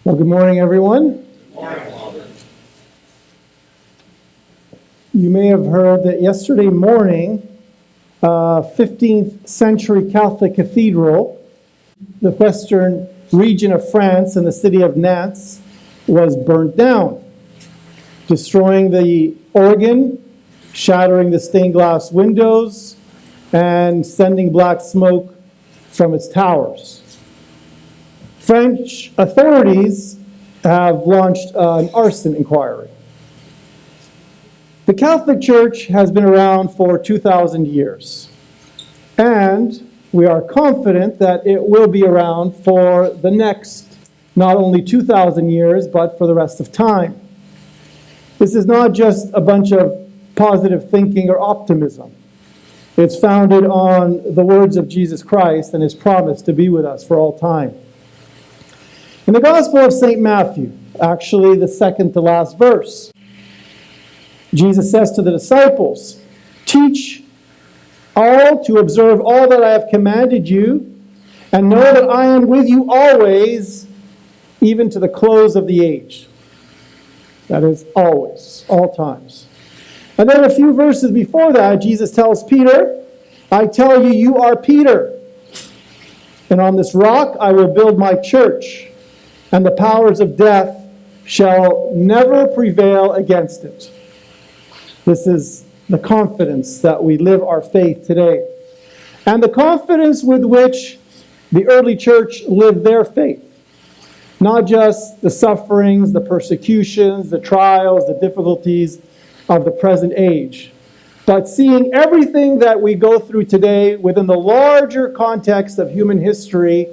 Well, good morning, everyone. Good morning, Father. You may have heard that yesterday morning, 15th century Catholic cathedral, the western region of France in the city of Nantes, was burnt down, destroying the organ, shattering the stained glass windows, and sending black smoke from its towers. French authorities have launched an arson inquiry. The Catholic Church has been around for 2,000 years, and we are confident that it will be around for the next not only 2,000 years, but for the rest of time. This is not just a bunch of positive thinking or optimism. It's founded on the words of Jesus Christ and his promise to be with us for all time. In the Gospel of St. Matthew, actually the second to last verse, Jesus says to the disciples, "Teach all to observe all that I have commanded you, and know that I am with you always, even to the close of the age." That is always, all times. And then a few verses before that, Jesus tells Peter, "I tell you, you are Peter, and on this rock I will build my church, and the powers of death shall never prevail against it." This is the confidence that we live our faith today, and the confidence with which the early church lived their faith. Not just the sufferings, the persecutions, the trials, the difficulties of the present age, but seeing everything that we go through today within the larger context of human history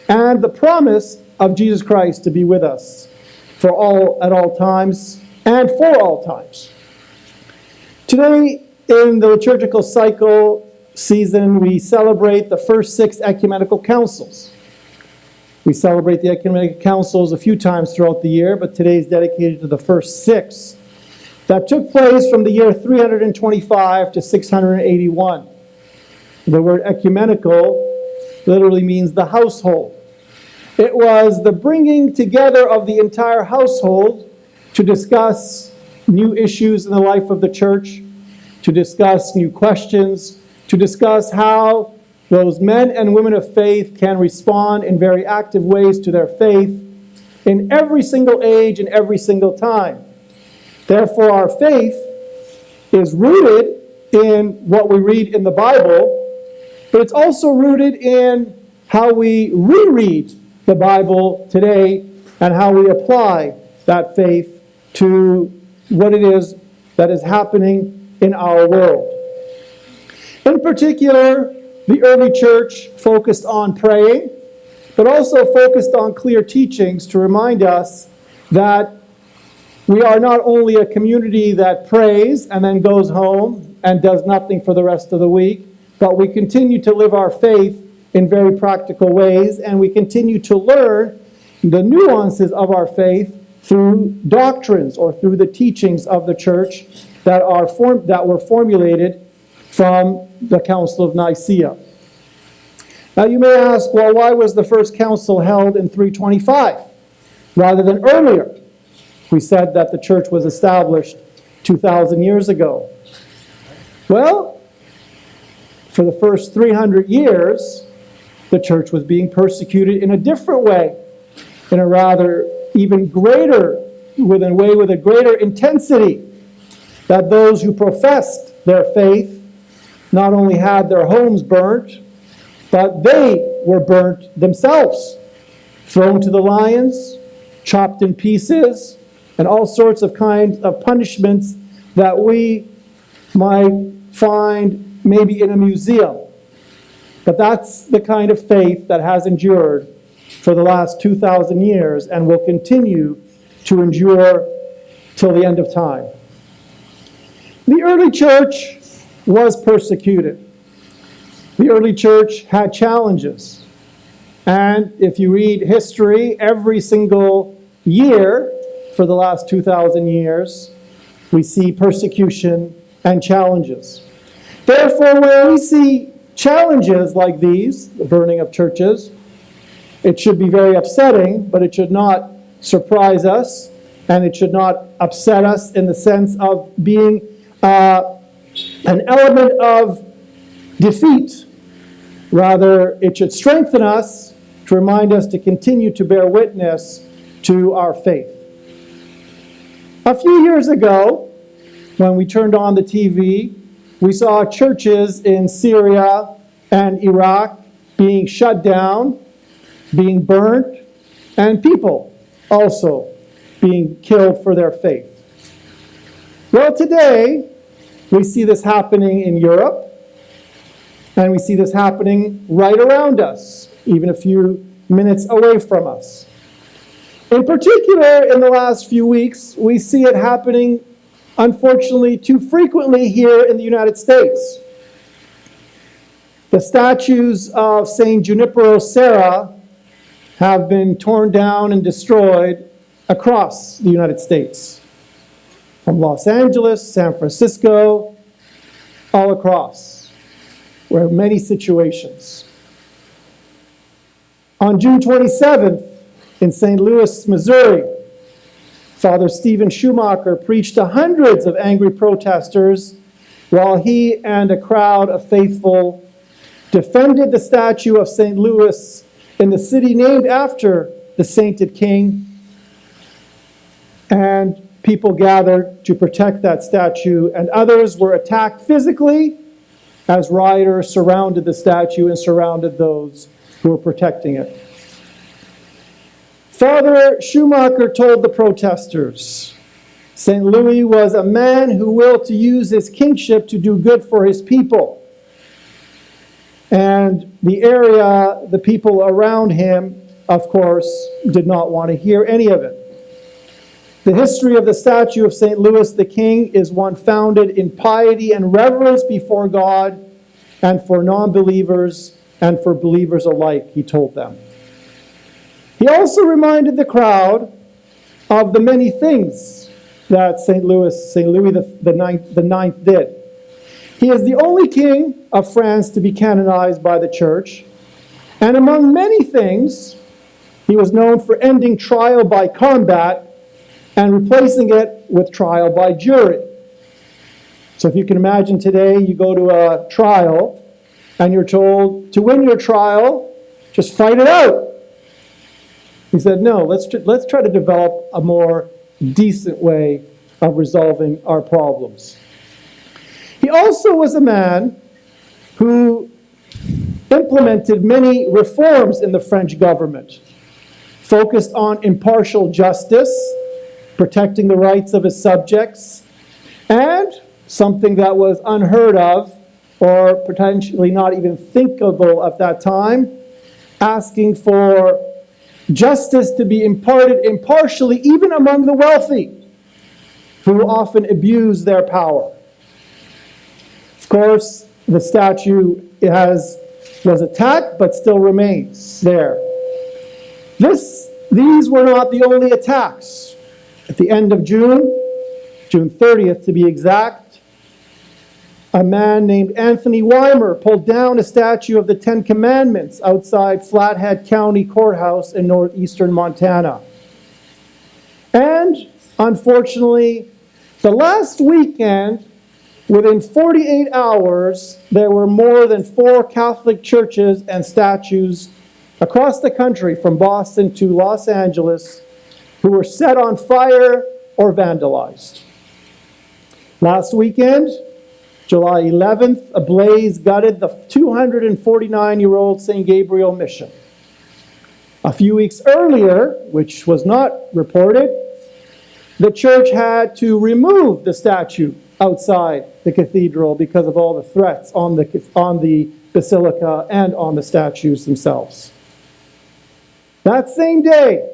and the promise of Jesus Christ to be with us for all at all times and for all times. Today, in the liturgical cycle season, we celebrate the first 6 ecumenical councils. We celebrate the ecumenical councils a few times throughout the year, but today is dedicated to the first 6 that took place from the year 325 to 681. The word ecumenical literally means the household. It was the bringing together of the entire household to discuss new issues in the life of the church, to discuss new questions, to discuss how those men and women of faith can respond in very active ways to their faith in every single age and every single time. Therefore, our faith is rooted in what we read in the Bible, but it's also rooted in how we reread the Bible today and how we apply that faith to what it is that is happening in our world. In particular, the early church focused on praying, but also focused on clear teachings to remind us that we are not only a community that prays and then goes home and does nothing for the rest of the week, but we continue to live our faith in very practical ways, and we continue to learn the nuances of our faith through doctrines or through the teachings of the church that were formulated from the Council of Nicaea. Now you may ask, well, why was the first council held in 325 rather than earlier? We said that the church was established 2,000 years ago. Well, for the first 300 years, the church was being persecuted in a different way, in a rather even greater, with a greater intensity, that those who professed their faith not only had their homes burnt, but they were burnt themselves, thrown to the lions, chopped in pieces, and all sorts of kinds of punishments that we might find maybe in a museum. But that's the kind of faith that has endured for the last 2,000 years and will continue to endure till the end of time. The early church was persecuted. The early church had challenges. And if you read history, every single year for the last 2,000 years, we see persecution and challenges. Therefore, when we see challenges like these, the burning of churches, it should be very upsetting, but it should not surprise us, and it should not upset us in the sense of being an element of defeat. Rather, it should strengthen us to remind us to continue to bear witness to our faith. A few years ago, when we turned on the TV, we saw churches in Syria and Iraq being shut down, being burnt, and people also being killed for their faith. Well, today, we see this happening in Europe, and we see this happening right around us, even a few minutes away from us. In particular, in the last few weeks, we see it happening, unfortunately, too frequently here in the United States. The statues of St. Junipero Serra have been torn down and destroyed across the United States. From Los Angeles, San Francisco, all across. There are many situations. On June 27th, in St. Louis, Missouri, Father Stephen Schumacher preached to hundreds of angry protesters while he and a crowd of faithful defended the statue of St. Louis in the city named after the sainted king. And people gathered to protect that statue, and others were attacked physically as rioters surrounded the statue and surrounded those who were protecting it. Father Schumacher told the protesters, St. Louis was a man who willed to use his kingship to do good for his people. And the area, the people around him, of course, did not want to hear any of it. The history of the statue of St. Louis the King is one founded in piety and reverence before God and for non-believers and for believers alike, he told them. He also reminded the crowd of the many things that St. Louis the Ninth did. He is the only king of France to be canonized by the church, and among many things, he was known for ending trial by combat and replacing it with trial by jury. So if you can imagine today, you go to a trial and you're told to win your trial, just fight it out. He said, no, let's try to develop a more decent way of resolving our problems. He also was a man who implemented many reforms in the French government, focused on impartial justice, protecting the rights of his subjects, and something that was unheard of or potentially not even thinkable at that time, asking for justice to be imparted impartially even among the wealthy, who often abuse their power. Of course, the statue was attacked but still remains there. These were not the only attacks. At the end of June 30th to be exact, a man named Anthony Weimer pulled down a statue of the Ten Commandments outside Flathead County Courthouse in northeastern Montana. And, unfortunately, the last weekend, within 48 hours, there were more than 4 Catholic churches and statues across the country, from Boston to Los Angeles, who were set on fire or vandalized. Last weekend, July 11th, a blaze gutted the 249-year-old St. Gabriel Mission. A few weeks earlier, which was not reported, the church had to remove the statue outside the cathedral because of all the threats on the basilica and on the statues themselves. That same day,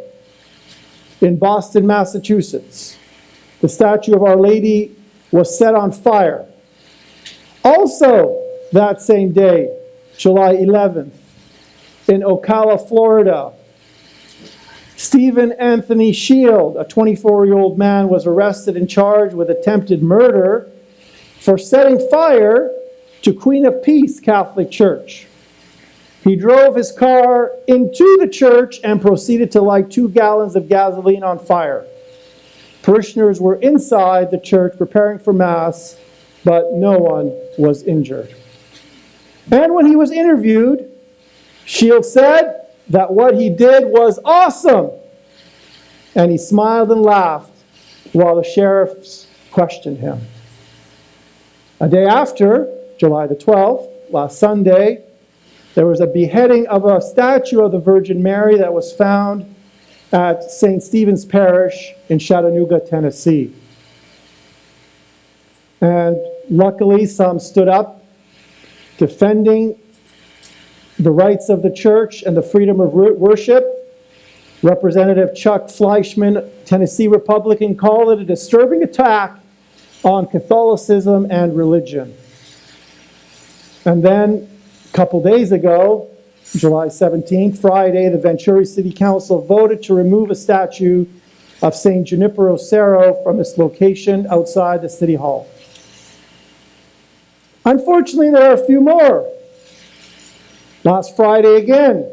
in Boston, Massachusetts, the statue of Our Lady was set on fire. Also, that same day, July 11th, in Ocala, Florida, Stephen Anthony Shield, a 24-year-old man, was arrested and charged with attempted murder for setting fire to Queen of Peace Catholic Church. He drove his car into the church and proceeded to light 2 gallons of gasoline on fire. Parishioners were inside the church preparing for Mass, but no one was injured. And when he was interviewed, Shields said that what he did was awesome. And he smiled and laughed while the sheriffs questioned him. A day after, July the 12th, last Sunday, there was a beheading of a statue of the Virgin Mary that was found at St. Stephen's Parish in Chattanooga, Tennessee. And luckily, some stood up defending the rights of the church and the freedom of worship. Representative Chuck Fleischman, Tennessee Republican, called it a disturbing attack on Catholicism and religion. And then, a couple days ago, July 17th, Friday, the Venturi City Council voted to remove a statue of St. Junipero Serra from its location outside the City Hall. Unfortunately, there are a few more. Last Friday again,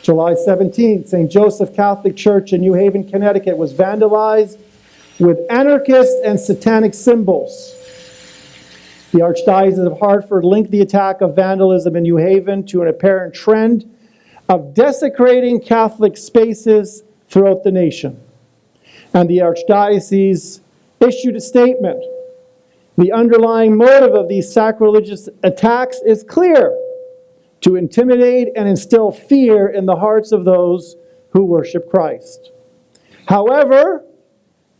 July 17th, St. Joseph Catholic Church in New Haven, Connecticut was vandalized with anarchist and satanic symbols. The Archdiocese of Hartford linked the attack of vandalism in New Haven to an apparent trend of desecrating Catholic spaces throughout the nation. And the Archdiocese issued a statement. The underlying motive of these sacrilegious attacks is clear: to intimidate and instill fear in the hearts of those who worship Christ. However,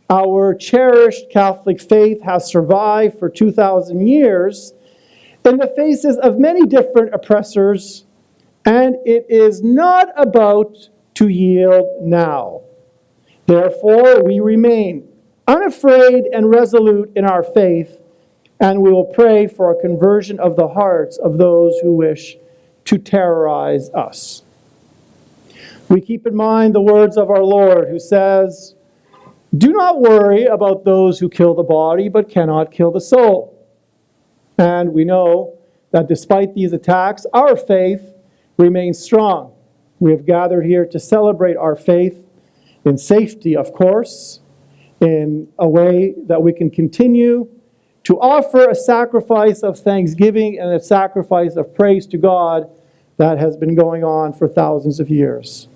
our cherished Catholic faith has survived for 2,000 years in the faces of many different oppressors, and it is not about to yield now. Therefore, we remain unafraid and resolute in our faith, and we will pray for a conversion of the hearts of those who wish to terrorize us. We keep in mind the words of our Lord, who says, "Do not worry about those who kill the body, but cannot kill the soul." And we know that despite these attacks, our faith remains strong. We have gathered here to celebrate our faith in safety, of course, in a way that we can continue to offer a sacrifice of thanksgiving and a sacrifice of praise to God that has been going on for thousands of years.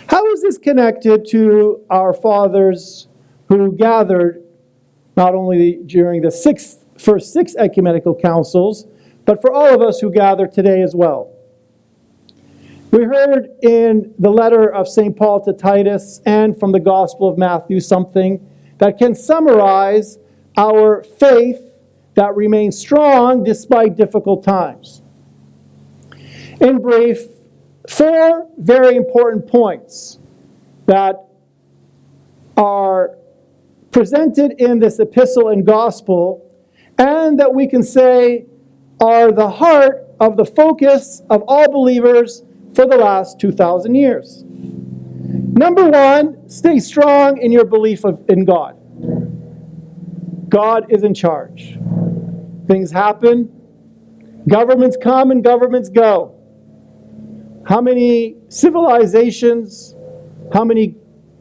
How is this connected to our fathers who gathered not only during the first six ecumenical councils, but for all of us who gather today as well? We heard in the letter of St. Paul to Titus and from the Gospel of Matthew something that can summarize our faith that remains strong despite difficult times. In brief, 4 very important points that are presented in this epistle and gospel, and that we can say are the heart of the focus of all believers for the last 2,000 years. Number 1, stay strong in your belief in God. God is in charge. Things happen. Governments come and governments go. How many civilizations, how many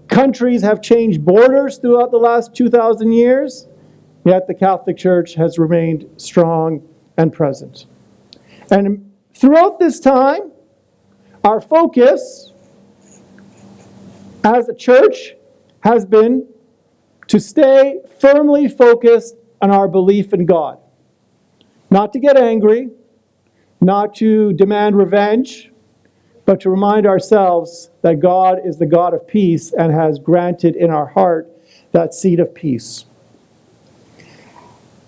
countries have changed borders throughout the last 2,000 years? Yet the Catholic Church has remained strong and present. And throughout this time, our focus as a church has been to stay firmly focused on our belief in God. Not to get angry, not to demand revenge, but to remind ourselves that God is the God of peace and has granted in our heart that seed of peace.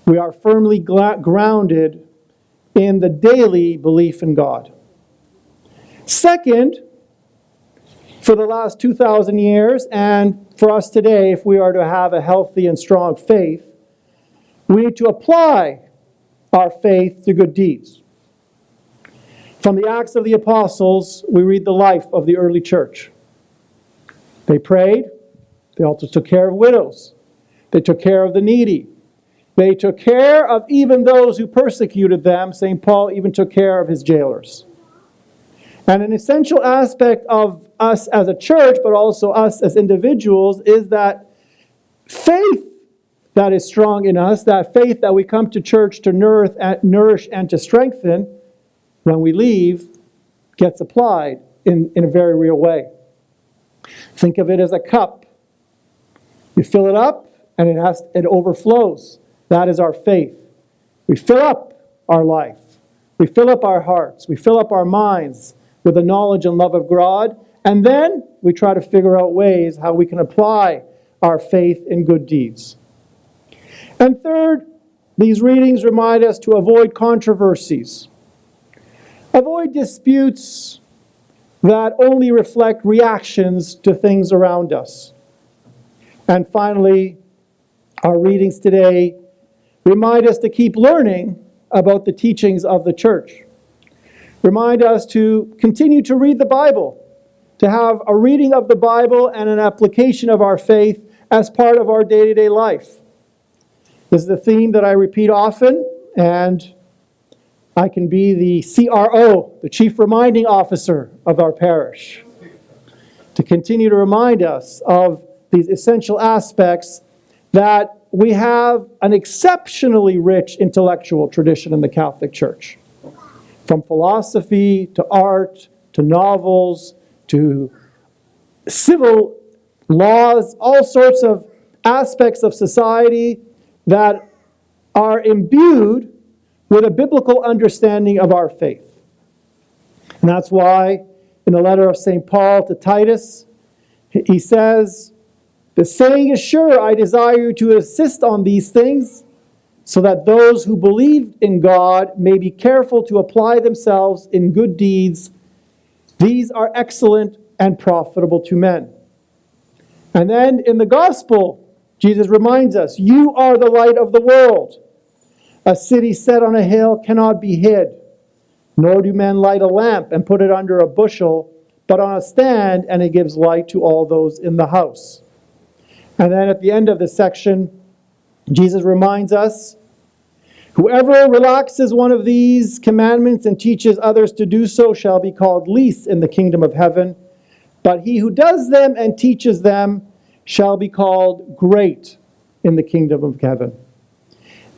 We are firmly grounded in the daily belief in God. Second, for the last 2,000 years, and for us today, if we are to have a healthy and strong faith, we need to apply our faith to good deeds. From the Acts of the Apostles, we read the life of the early church. They prayed. They also took care of widows. They took care of the needy. They took care of even those who persecuted them. St. Paul even took care of his jailers. And an essential aspect of us as a church, but also us as individuals, is that faith that is strong in us, that faith that we come to church to nourish and to strengthen, when we leave, gets applied in a very real way. Think of it as a cup. You fill it up, and it overflows. That is our faith. We fill up our life. We fill up our hearts. We fill up our minds with the knowledge and love of God, and then we try to figure out ways how we can apply our faith in good deeds. And third, these readings remind us to avoid controversies. Avoid disputes that only reflect reactions to things around us. And finally, our readings today remind us to keep learning about the teachings of the church. Remind us to continue to read the Bible, to have a reading of the Bible and an application of our faith as part of our day-to-day life. This is a theme that I repeat often, and I can be the CRO, the Chief Reminding Officer of our parish, to continue to remind us of these essential aspects that we have an exceptionally rich intellectual tradition in the Catholic Church. From philosophy to art to novels to civil laws, all sorts of aspects of society that are imbued with a biblical understanding of our faith. And that's why in the letter of St. Paul to Titus, he says, "The saying is sure, I desire you to insist on these things, so that those who believe in God may be careful to apply themselves in good deeds. These are excellent and profitable to men." And then in the gospel, Jesus reminds us, "You are the light of the world. A city set on a hill cannot be hid, nor do men light a lamp and put it under a bushel, but on a stand, and it gives light to all those in the house." And then at the end of this section, Jesus reminds us, "Whoever relaxes one of these commandments and teaches others to do so shall be called least in the kingdom of heaven, but he who does them and teaches them shall be called great in the kingdom of heaven."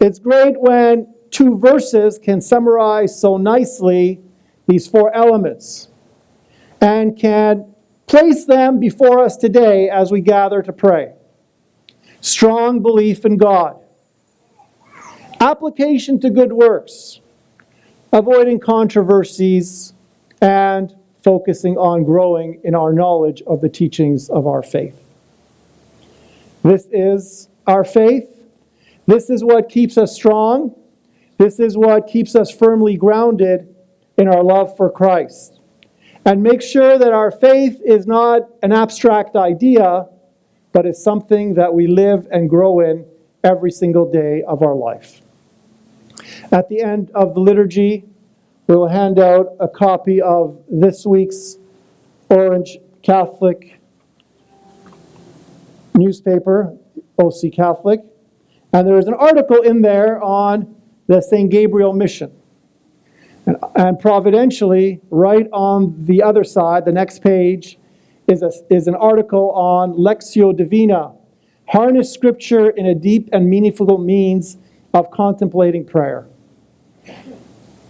It's great when two verses can summarize so nicely these four elements and can place them before us today as we gather to pray. Strong belief in God. Application to good works. Avoiding controversies and focusing on growing in our knowledge of the teachings of our faith. This is our faith. This is what keeps us strong. This is what keeps us firmly grounded in our love for Christ. And make sure that our faith is not an abstract idea, but is something that we live and grow in every single day of our life. At the end of the liturgy, we will hand out a copy of this week's Orange Catholic newspaper, OC Catholic, and there is an article in there on the St. Gabriel mission. And providentially, right on the other side, the next page, is an article on Lectio Divina, harness Scripture in a deep and meaningful means of contemplating prayer.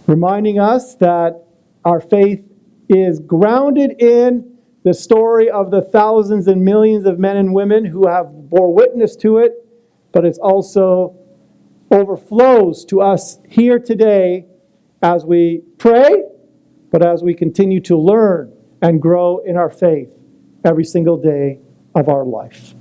Reminding us that our faith is grounded in the story of the thousands and millions of men and women who have bore witness to it, but it also overflows to us here today as we pray, but as we continue to learn and grow in our faith every single day of our life.